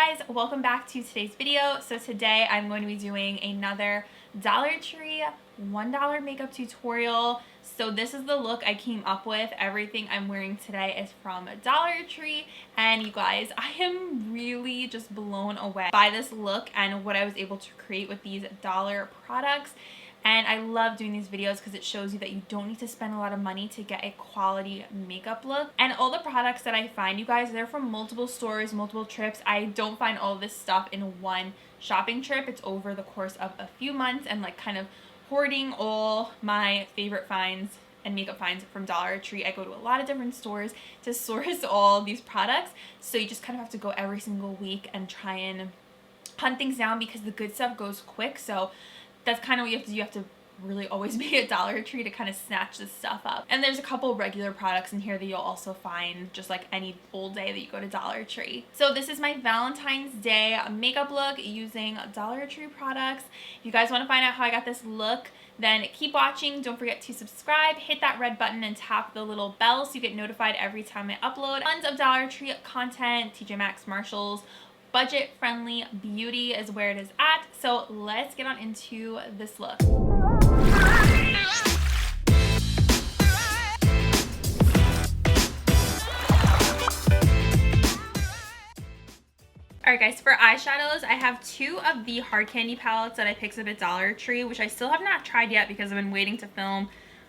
guys, welcome back to today's video. So today I'm going to be doing another Dollar Tree $1 makeup tutorial. So this is the look I came up with. Everything I'm wearing today is from Dollar Tree, and you guys, I am really just blown away by this look and what I was able to create with these dollar products. And I love doing these videos because it shows you that you don't need to spend a lot of money to get a quality makeup look. And all the products that I find, you guys, they're from multiple stores, multiple trips. I don't find all this stuff in one shopping trip. It's over the course of a few months and like kind of hoarding all my favorite finds and makeup finds from Dollar Tree. I go to a lot of different stores to source all these products. So you just kind of have to go every single week and try and hunt things down because the good stuff goes quick. So that's kind of what you have to do. You have to really always be at Dollar Tree to kind of snatch this stuff up. And there's a couple regular products in here that you'll also find just like any old day that you go to Dollar Tree. So this is my Valentine's Day makeup look using Dollar Tree products. If you guys want to find out how I got this look, then keep watching. Don't forget to subscribe, hit that red button, and tap the little bell so you get notified every time I upload. Tons of Dollar Tree content, TJ Maxx, Marshalls. Budget-friendly beauty is where it is at. So let's get on into this look. Alright guys, for eyeshadows, I have two of the hard candy palettes that I picked up at Dollar Tree, which I still have not tried yet because I've been waiting to film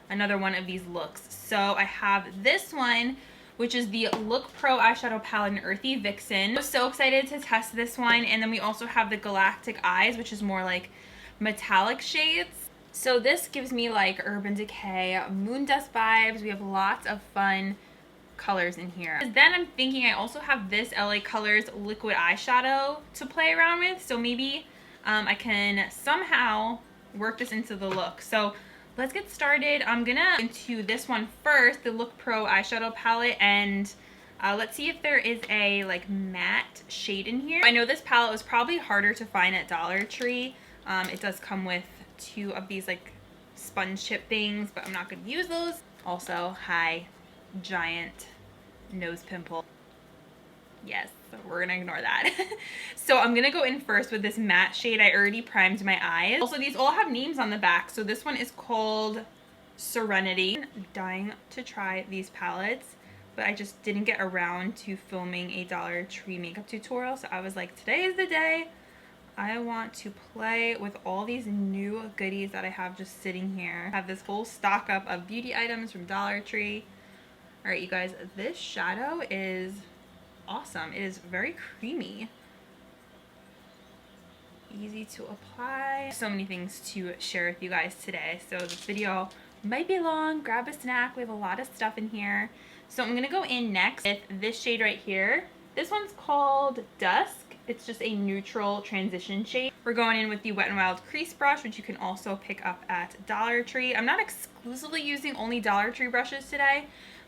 another one of these looks. So I have this one, which is the Look Pro eyeshadow palette in Earthy Vixen. I was so excited to test this one. And then we also have the Galactic Eyes, which is more like metallic shades. So this gives me like Urban Decay, Moon Dust vibes. We have lots of fun colors in here. Then I'm thinking I also have this LA Colors liquid eyeshadow to play around with. So maybe I can somehow work this into the look. So let's get started. I'm gonna into this one first, the Look Pro eyeshadow palette, and let's see if there is a like matte shade in here. I know this palette was probably harder to find at Dollar Tree. It does come with two of these like sponge chip things, but I'm not gonna use those. Also, hi, giant nose pimple. Yes, we're gonna ignore that. So I'm gonna go in first with this matte shade. I already primed my eyes. Also, these all have names on the back. So this one is called Serenity. I'm dying to try these palettes, but I just didn't get around to filming a Dollar Tree makeup tutorial. So I was like, today is the day. I want to play with all these new goodies that I have just sitting here. I have this whole stock up of beauty items from Dollar Tree. All right, you guys, this shadow is awesome. It is very creamy, easy to apply. So many things to share with you guys today, so this video might be long. Grab a snack. We have a lot of stuff in here. So I'm gonna go in next with this shade right here. This one's called Dusk. It's just a neutral transition shade. We're going in with the Wet n Wild crease brush, which you can also pick up at Dollar Tree. I'm not exclusively using only Dollar Tree brushes today,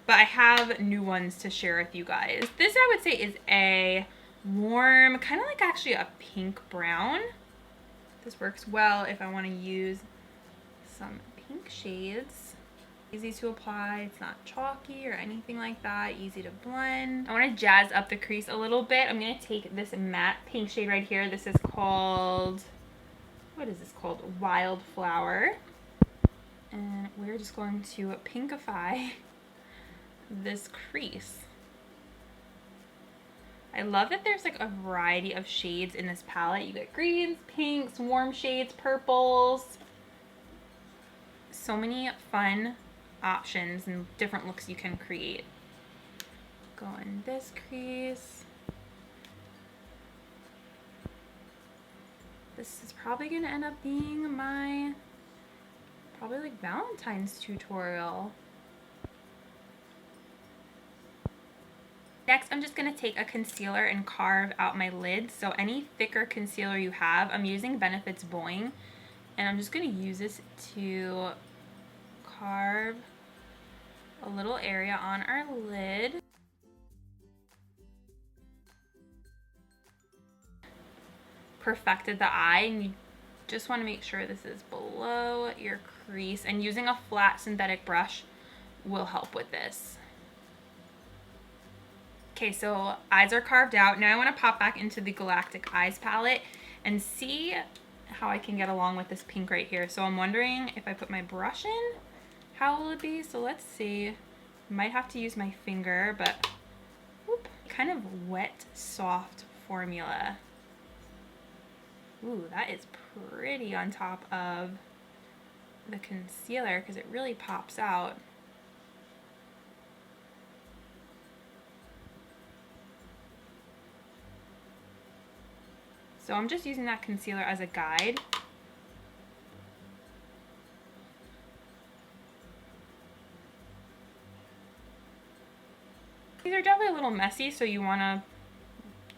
but I have new ones to share with you guys. This I would say is a warm, kind of like actually a pink brown. This works well if I want to use some pink shades. Easy to apply, it's not chalky or anything like that, easy to blend. I want to jazz up the crease a little bit. I'm going to take this matte pink shade right here. This is called, what is this called? Wildflower. And we're just going to pinkify this crease. I love that there's like a variety of shades in this palette. You get greens, pinks, warm shades, purples. So many fun options and different looks you can create. Go in this crease. This is probably gonna end up being my probably like Valentine's tutorial. Next, I'm just going to take a concealer and carve out my lids. So any thicker concealer you have, I'm using Benefit's Boing. And I'm just going to use this to carve a little area on our lid. Perfected the eye, and you just want to make sure this is below your crease. And using a flat synthetic brush will help with this. Okay, so eyes are carved out. Now I want to pop back into the Galactic Eyes palette and see how I can get along with this pink right here. So I'm wondering if I put my brush in, how will it be? So let's see. Might have to use my finger, but whoop, kind of wet, soft formula. Ooh, that is pretty on top of the concealer because it really pops out. So I'm just using that concealer as a guide. These are definitely a little messy, so you want to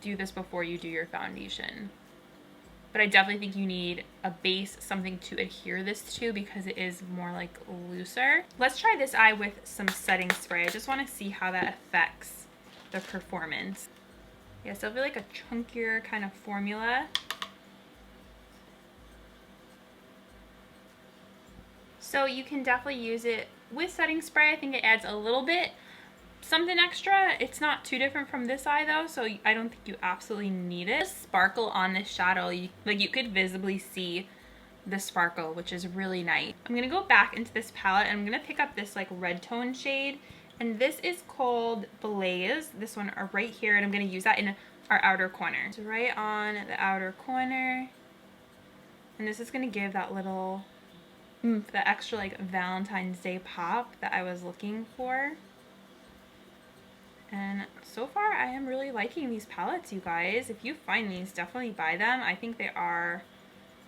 do this before you do your foundation. But I definitely think you need a base, something to adhere this to because it is more like looser. Let's try this eye with some setting spray. I just want to see how that affects the performance. Yeah, so I feel like a chunkier kind of formula. So you can definitely use it with setting spray. I think it adds a little bit something extra. It's not too different from this eye though, so I don't think you absolutely need it. The sparkle on this shadow, you could visibly see the sparkle, which is really nice. I'm gonna go back into this palette and I'm gonna pick up this like red tone shade, and this is called Blaze. This one right here, and I'm gonna use that in our outer corner. It's right on the outer corner, and this is gonna give that little the extra like Valentine's Day pop that I was looking for. And so far I am really liking these palettes, you guys. If you find these, definitely buy them. I think they are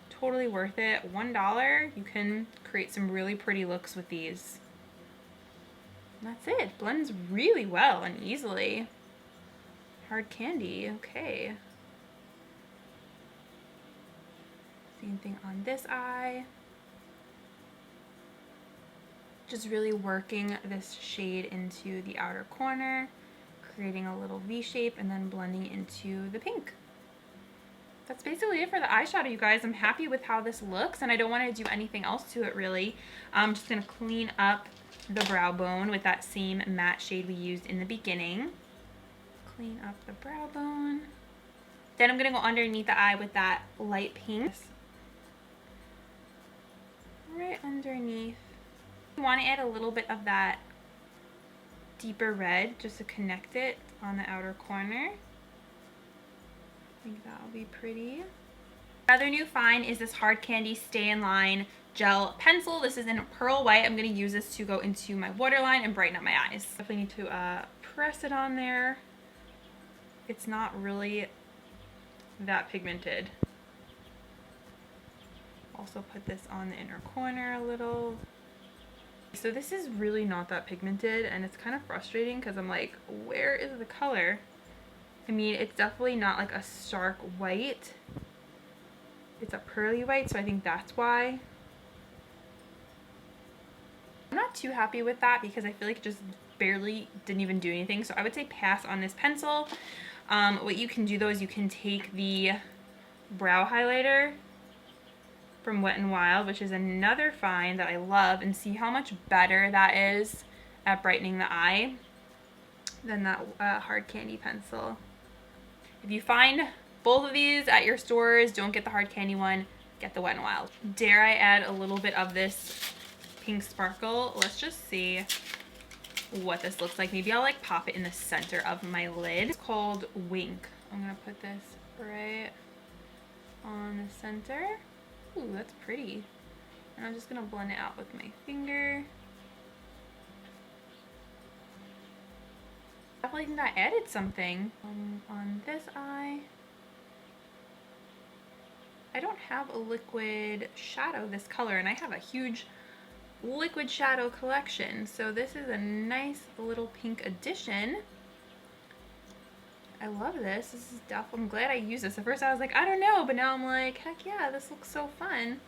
totally worth it. $1, you can create some really pretty looks with these. And that's it. Blends really well and easily. Hard candy, okay. Same thing on this eye. Just really working this shade into the outer corner, creating a little V shape, and then blending into the pink. That's basically it for the eyeshadow, you guys. I'm happy with how this looks, and I don't want to do anything else to it really. I'm just going to clean up the brow bone with that same matte shade we used in the beginning. Clean up the brow bone. Then I'm going to go underneath the eye with that light pink. Right underneath. You want to add a little bit of that deeper red just to connect it on the outer corner. I think that'll be pretty. Another new find is this Hard Candy Stay in Line gel pencil. This is in pearl white. I'm going to use this to go into my waterline and brighten up my eyes. Definitely need to press it on there. It's not really that pigmented. Also put this on the inner corner a little. So this is really not that pigmented, and it's kind of frustrating because I'm like, where is the color? I mean, it's definitely not like a stark white. It's a pearly white, so I think that's why. I'm not too happy with that because I feel like it just barely didn't even do anything. So I would say pass on this pencil. What you can do though is you can take the brow highlighter from Wet n Wild, which is another find that I love, and see how much better that is at brightening the eye than that Hard Candy pencil. If you find both of these at your stores, don't get the Hard Candy one, get the Wet n Wild. Dare I add a little bit of this pink sparkle? Let's just see what this looks like. Maybe I'll like pop it in the center of my lid. It's called Wink. I'm gonna put this right on the center. Ooh, that's pretty. And I'm just gonna blend it out with my finger. Definitely think that added something. On this eye. I don't have a liquid shadow this color, and I have a huge liquid shadow collection. So this is a nice little pink addition. I love this. This is definitely, I'm glad I used this. At first I was like, I don't know, but now I'm like, heck yeah, this looks so fun.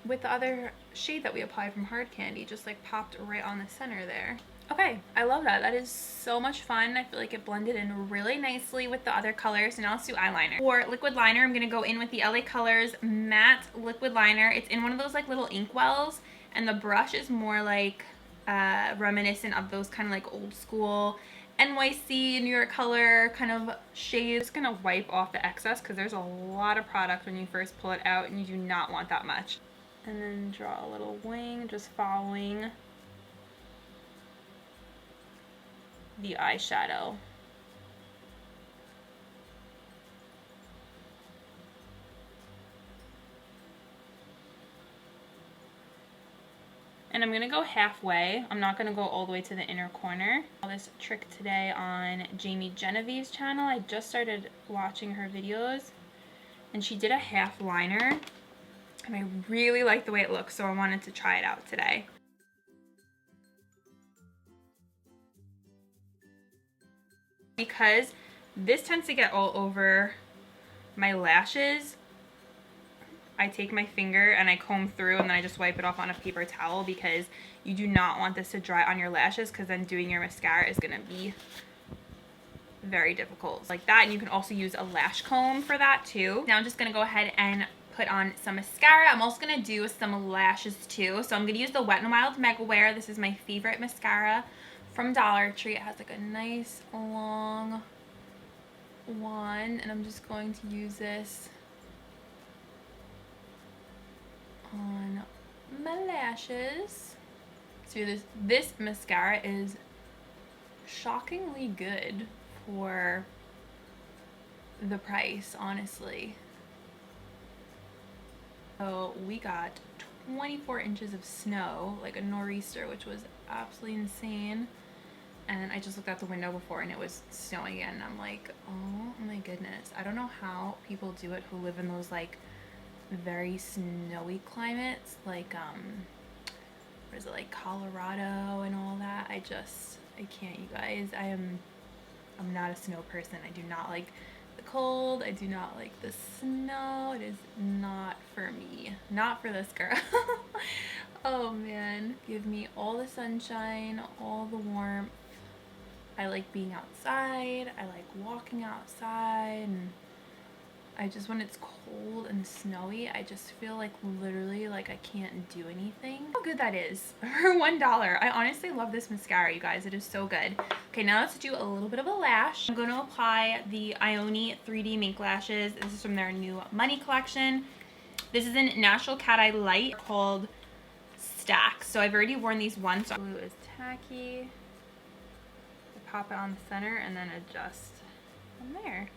With the other shade that we applied from Hard Candy, just like popped right on the center there. Okay, I love that. That is so much fun. I feel like it blended in really nicely with the other colors. So now let's do eyeliner. For liquid liner, I'm gonna go in with the LA Colors matte liquid liner. It's in one of those like little inkwells, and the brush is more like reminiscent of those kind of like old school NYC, New York color kind of shade. Just gonna wipe off the excess because there's a lot of product when you first pull it out and you do not want that much. And then draw a little wing, just following the eyeshadow. And I'm gonna go halfway. I'm not gonna go all the way to the inner corner. This trick today on Jamie Genevieve's channel. I just started watching her videos and she did a half liner and I really like the way it looks, so I wanted to try it out today. Because this tends to get all over my lashes, I take my finger and I comb through and then I just wipe it off on a paper towel because you do not want this to dry on your lashes because then doing your mascara is going to be very difficult. Like that, and you can also use a lash comb for that too. Now I'm just going to go ahead and put on some mascara. I'm also going to do some lashes too. So I'm going to use the Wet n Wild Mega Wear. This is my favorite mascara from Dollar Tree. It has like a nice long one and I'm just going to use this on my lashes. So this mascara is shockingly good for the price, honestly. So we got 24 inches of snow, like a nor'easter, which was absolutely insane. And I just looked out the window before and it was snowing again. And I'm like, oh my goodness. I don't know how people do it who live in those like very snowy climates, like what is it, like Colorado and all that. I can't, you guys. I'm not a snow person. I do not like the cold. I do not like the snow. It is not for me. Not for this girl. Oh man, give me all the sunshine, all the warmth. I like being outside. I like walking outside, and I just, when it's cold and snowy, I just feel like literally like I can't do anything. How good that is for $1. I honestly love this mascara, you guys. It is so good. Okay, now let's do a little bit of a lash. I'm going to apply the Ioni 3D Mink Lashes. This is from their new Money collection. This is in Natural Cat Eye Light called Stack. So I've already worn these once. So glue is tacky. Pop it on the center and then adjust from there.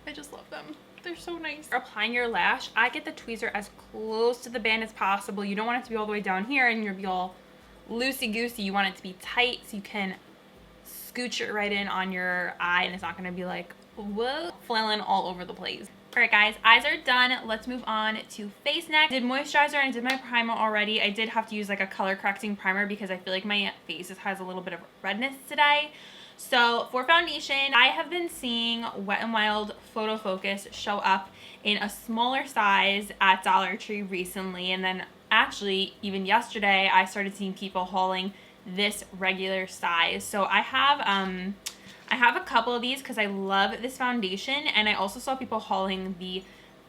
I just love them. They're so nice. For applying your lash, I get the tweezer as close to the band as possible. You don't want it to be all the way down here and you'll be all loosey-goosey. You want it to be tight so you can scooch it right in on your eye and it's not going to be like, whoa, flailing all over the place. Alright guys, eyes are done. Let's move on to face next. I did moisturizer and I did my primer already. I did have to use like a color correcting primer because I feel like my face has a little bit of redness today. So for foundation, I have been seeing Wet n Wild Photo Focus show up in a smaller size at Dollar Tree recently, and then actually even yesterday I started seeing people hauling this regular size. So I have a couple of these because I love this foundation, and I also saw people hauling the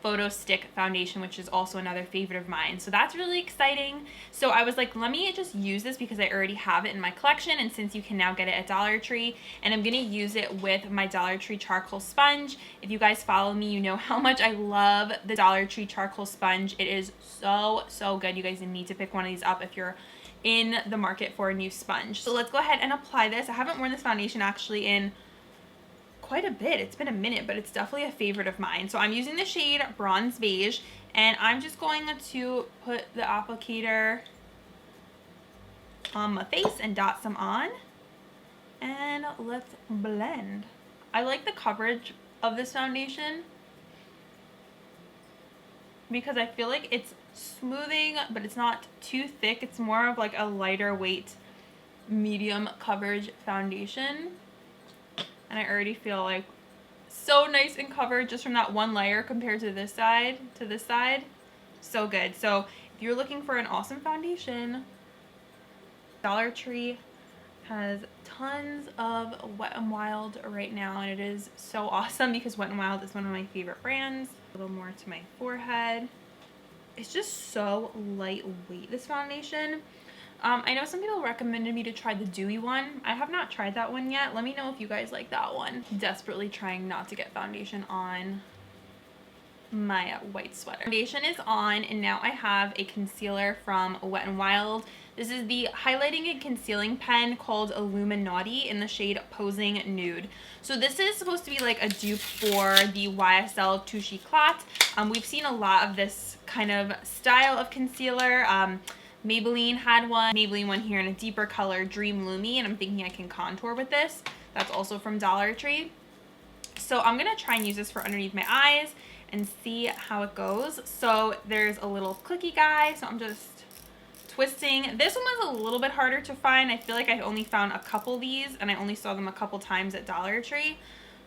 Photo Stick foundation, which is also another favorite of mine. So that's really exciting. So I was like, let me just use this because I already have it in my collection, and since you can now get it at Dollar Tree, and I'm gonna use it with my Dollar Tree charcoal sponge. If you guys follow me, you know how much I love the Dollar Tree charcoal sponge. It is so good. You guys need to pick one of these up if you're in the market for a new sponge. So let's go ahead and apply this. I haven't worn this foundation actually in quite a bit. It's been a minute, but it's definitely a favorite of mine. So I'm using the shade Bronze Beige, and I'm just going to put the applicator on my face and dot some on, and let's blend. I like the coverage of this foundation because I feel like it's smoothing, but it's not too thick. It's more of like a lighter weight, medium coverage foundation. And I already feel like so nice and covered just from that one layer compared to this side to this side. So good. So if you're looking for an awesome foundation, Dollar Tree has tons of Wet n Wild right now, and it is so awesome because Wet n Wild is one of my favorite brands. A little more to my forehead. It's just so lightweight, this foundation. I know some people recommended me to try the dewy one. I have not tried that one yet. Let me know if you guys like that one. Desperately trying not to get foundation on my white sweater. Foundation is on, and now I have a concealer from Wet n Wild. This is the highlighting and concealing pen called Illuminati in the shade Posing Nude. So this is supposed to be like a dupe for the YSL Touche Éclat. We've seen a lot of this kind of style of concealer. Maybelline had one, Maybelline one here in a deeper color, Dream Lumi, and I'm thinking I can contour with this. That's also from Dollar Tree. So I'm gonna try and use this for underneath my eyes and see how it goes. So there's a little clicky guy, so I'm just twisting. This one was a little bit harder to find. I feel like I only found a couple of these, and I only saw them a couple times at Dollar Tree.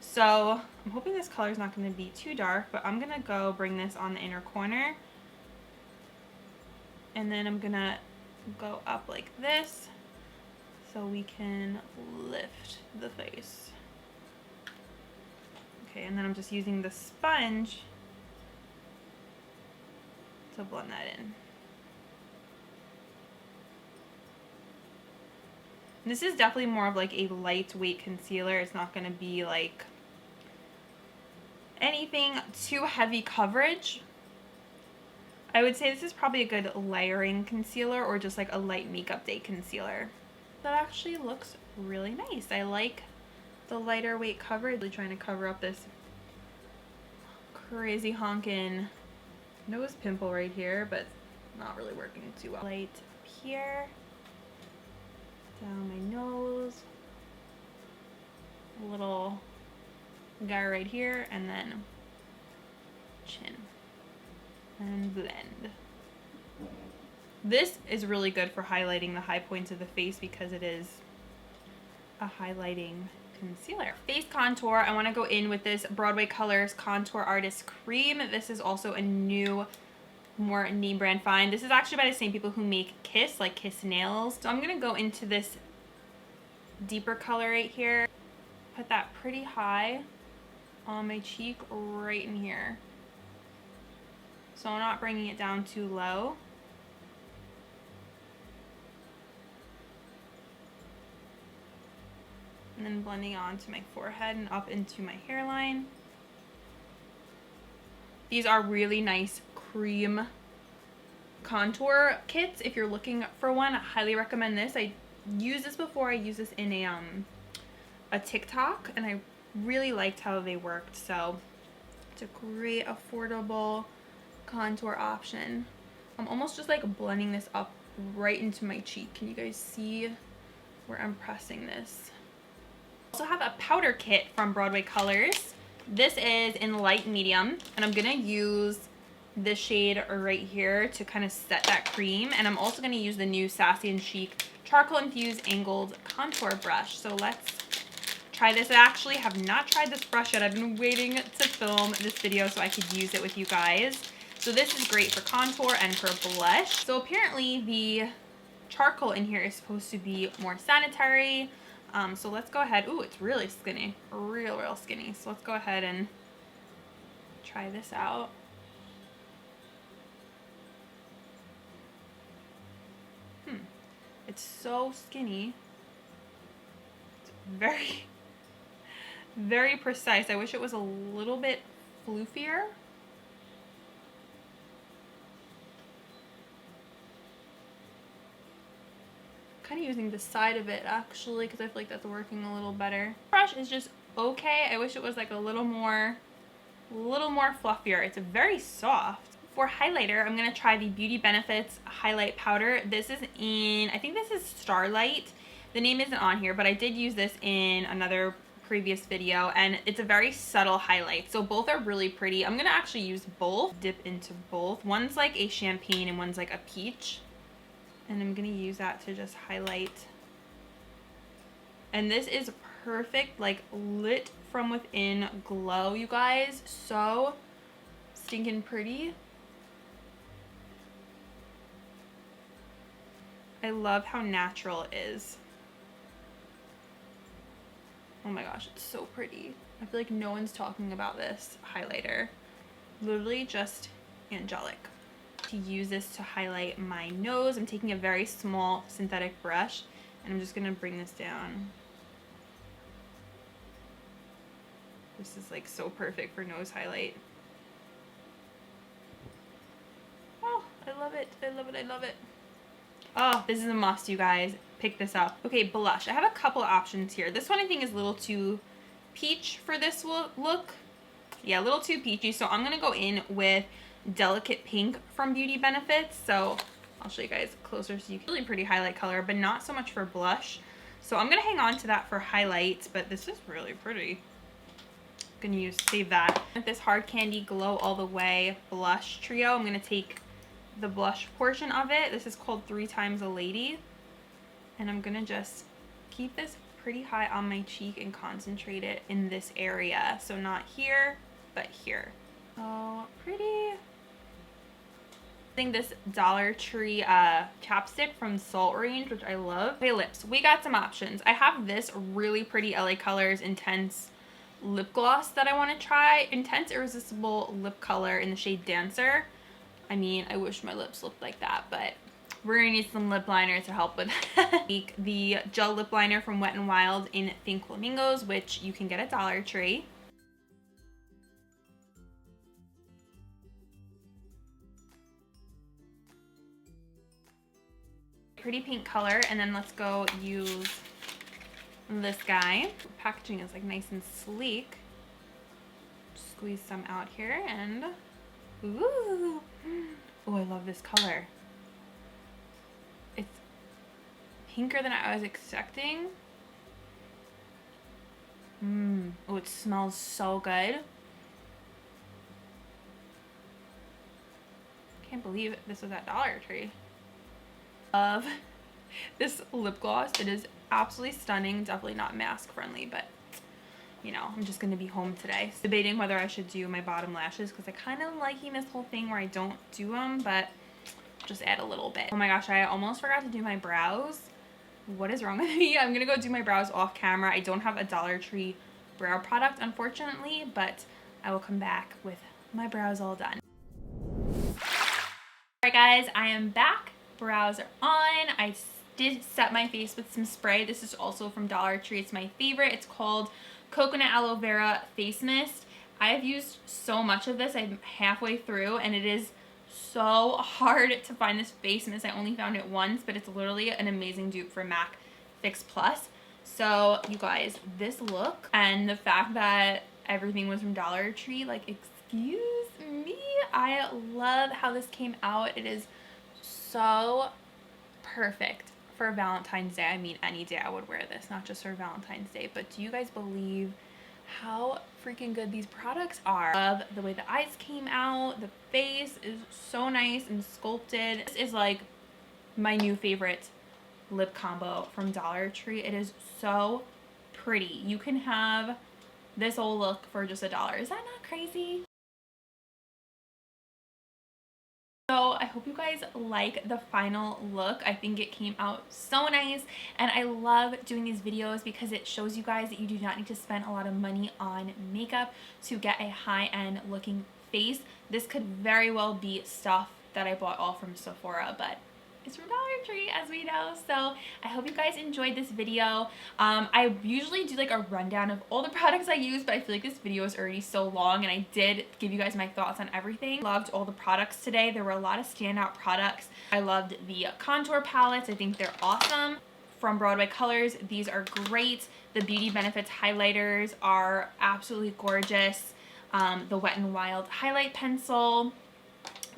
So I'm hoping this color is not going to be too dark, but I'm going to go bring this on the inner corner. And then I'm going to go up like this so we can lift the face. Okay, and then I'm just using the sponge to blend that in. This is definitely more of like a lightweight concealer. It's not going to be like anything too heavy coverage. I would say this is probably a good layering concealer or just like a light makeup day concealer. That actually looks really nice. I like the lighter weight coverage. Really trying to cover up this crazy honkin' nose pimple right here, but not really working too well. Light up here, down my nose, a little guy right here, and then chin, and blend. This is really good for highlighting the high points of the face because it is a highlighting concealer. Face contour, I want to go in with this Broadway Colors Contour Artist Cream. This is also a new, more name brand find. This is actually by the same people who make Kiss, like Kiss Nails. So I'm going to go into this deeper color right here. Put that pretty high on my cheek right in here. So I'm not bringing it down too low. And then blending onto my forehead and up into my hairline. These are really nice cream contour kits. If you're looking for one, I highly recommend this. I used this before. I used this in a TikTok, and I really liked how they worked. So it's a great, affordable contour option. I'm almost just like blending this up right into my cheek. Can you guys see where I'm pressing this? I also have a powder kit from Broadway Colors. This is in light medium, and I'm gonna use this shade right here to kind of set that cream, and I'm also gonna use the new Sassy and Chic charcoal infused angled contour brush. So let's try this. I actually have not tried this brush yet. I've been waiting to film this video so I could use it with you guys. So this is great for contour and for blush. So apparently the charcoal in here is supposed to be more sanitary. So let's go ahead. Ooh, it's really skinny, real skinny. So let's go ahead and try this out. It's so skinny. It's very, very precise. I wish it was a little bit floofier. Kind of using the side of it actually because I feel like that's working a little better. The brush is just okay. I wish it was like a little more fluffier. It's very soft. For highlighter, I'm gonna try the Beauty Benefits highlight powder. This is in, I think this is Starlight. The name isn't on here, but I did use this in another previous video, and it's a very subtle highlight. So both are really pretty. I'm gonna actually use both, dip into both. One's like a champagne and one's like a peach. And I'm gonna use that to just highlight. And this is perfect, like lit from within glow, you guys. So stinking pretty. I love how natural it is. Oh my gosh, it's so pretty. I feel like no one's talking about this highlighter. Literally just angelic. to use this to highlight my nose. I'm taking a very small synthetic brush and I'm just gonna bring this down. This is like so perfect for nose highlight. Oh, I love it, I love it, I love it. Oh, this is a must, you guys. Pick this up. Okay, blush. I have a couple options here. This one I think is a little too peach for this look. Yeah, a little too peachy, so I'm gonna go in with Delicate Pink from Beauty Benefits. So I'll show you guys closer so you can really pretty highlight color, but not so much for blush. So I'm gonna hang on to that for highlights, but this is really pretty. I'm gonna save that. With this Hard Candy Glow All the Way blush trio, I'm gonna take the blush portion of it. This is called 3 Times a Lady. And I'm gonna just keep this pretty high on my cheek and concentrate it in this area. So not here, but here. Oh, pretty. This Dollar Tree chapstick from Salt Range, which I love. Okay, lips. We got some options. I have this really pretty LA Colors Intense lip gloss that I want to try. Intense Irresistible Lip Color in the shade Dancer. I mean, I wish my lips looked like that, but we're gonna need some lip liner to help with that. The gel lip liner from Wet n Wild in Pink Flamingos, which you can get at Dollar Tree. Pretty pink color, and then let's go use this guy. The packaging is like nice and sleek. Squeeze some out here and ooh. Oh, I love this color. It's pinker than I was expecting. Oh, it smells so good. Can't believe this was at Dollar Tree. Love this lip gloss. It is absolutely stunning. Definitely not mask friendly, but you know, I'm just gonna be home today. Debating whether I should do my bottom lashes because I kind of liking this whole thing where I don't do them, but just add a little bit. Oh my gosh, I almost forgot to do my brows. What is wrong with me? I'm gonna go do my brows off camera. I don't have a Dollar Tree brow product, unfortunately, but I will come back with my brows all done. Alright guys, I am back. Brows are on. I did set my face with some spray. This is also from Dollar Tree. It's my favorite. It's called Coconut Aloe Vera Face Mist. I have used so much of this. I'm halfway through and it is so hard to find this face mist. I only found it once, but it's literally an amazing dupe for MAC Fix Plus. So you guys, this look and the fact that everything was from Dollar Tree, like excuse me, I love how this came out. It is so perfect for Valentine's Day. I mean, any day I would wear this, not just for Valentine's Day. But do you guys believe how freaking good these products are? Love the way the eyes came out. The face is so nice and sculpted. This is like my new favorite lip combo from Dollar Tree. It is so pretty. You can have this whole look for just $1. Is that not crazy? So I hope you guys like the final look. I think it came out so nice, and I love doing these videos because it shows you guys that you do not need to spend a lot of money on makeup to get a high-end looking face. This could very well be stuff that I bought all from Sephora, but it's from Dollar Tree, as we know. So I hope you guys enjoyed this video. I usually do like a rundown of all the products I use, but I feel like this video is already so long and I did give you guys my thoughts on everything. Loved all the products today. There were a lot of standout products. I loved the contour palettes. I think they're awesome. From Broadway Colors, these are great. The Beauty Benefits highlighters are absolutely gorgeous. The Wet n Wild highlight pencil,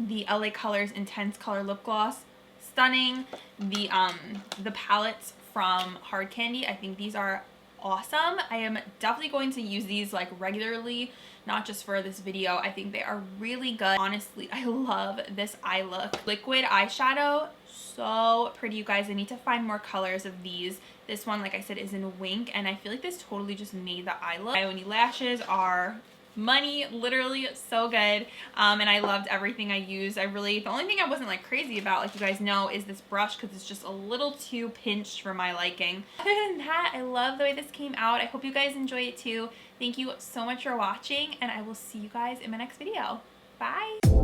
the LA Colors Intense Color Lip Gloss, stunning. The palettes from Hard Candy, I think these are awesome. I am definitely going to use these like regularly, not just for this video. I think they are really good. Honestly, I love this eye look. Liquid eyeshadow, so pretty, you guys. I need to find more colors of these. This one, like I said, is in Wink, and I feel like this totally just made the eye look. Ioni lashes are money, literally so good. And I loved everything I used. The only thing I wasn't like crazy about, like you guys know, is this brush because it's just a little too pinched for my liking. Other than that, I love the way this came out. I hope you guys enjoy it too. Thank you so much for watching, and I will see you guys in my next video. Bye.